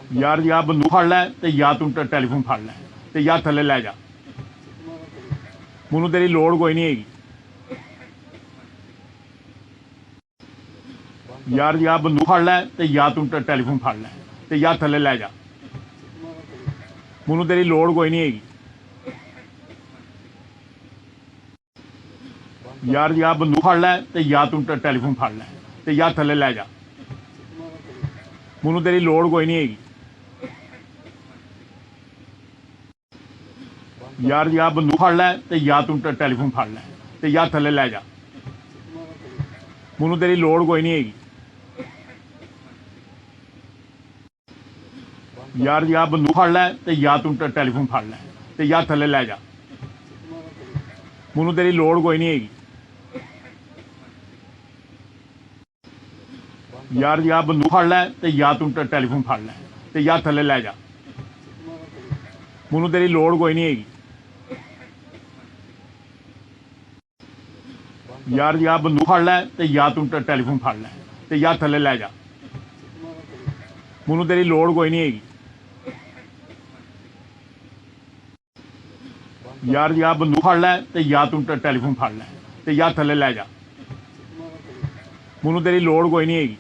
यार या बंदूक फड़ लै ते या तू टैलीफोन फड़ लै ते या थल्ले लै जा। मैनू तेरी लोड़ कोई नहीं हैगी। यार या बंदूक फड़ लै ते या तू टैलीफोन फड़ लै ते या थल्ले लै जा। मैनू तेरी लोड़ कोई नहीं हैगी। यार या बंदूक फड़ लै ते या तू टैलीफोन फड़ लै ते या थल्ले लै जा। मैनू तेरी लोड़ कोई नहीं हैगी। यार या बंदूक फड़ लै ते या तू टैलीफोन फड़ लै ते या थल्ले लै जा। मैनू तेरी लोड़ कोई नहीं हैगी। यार या बंदूक फड़ लै ते या तू टैलीफोन फड़ लै ते या थल्ले लै जा। मैनू तेरी लोड़ कोई नहीं हैगी। यार या बंदूक फड़ लै ते या तू टैलीफोन फड़ लै ते या थल्ले लै जा। मैनू तेरी लोड़ कोई नहीं हैगी। यार या बंदूक फड़ लै ते या तू टैलीफोन फड़ लै ते या थल्ले लै जा। मैनू तेरी लोड़ कोई नहीं हैगी। यार या बंदूक फड़ लै ते या तू टैलीफोन फड़ लै ते या थल्ले लै जा। मैनू तेरी लोड़ कोई नहीं हैगी।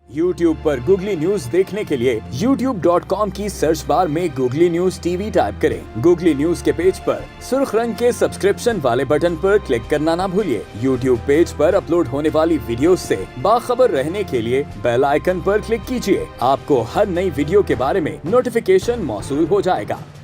YouTube पर गूगली न्यूज देखने के लिए youtube.com की सर्च बार में गूगली न्यूज टीवी टाइप करें। गूगली न्यूज के पेज पर सुर्ख रंग के सब्सक्रिप्शन वाले बटन पर क्लिक करना ना भूलिए। YouTube पेज पर अपलोड होने वाली वीडियोस से बाखबर रहने के लिए बेल आइकन पर क्लिक कीजिए। आपको हर नई वीडियो के बारे में नोटिफिकेशन मौसूल हो जाएगा।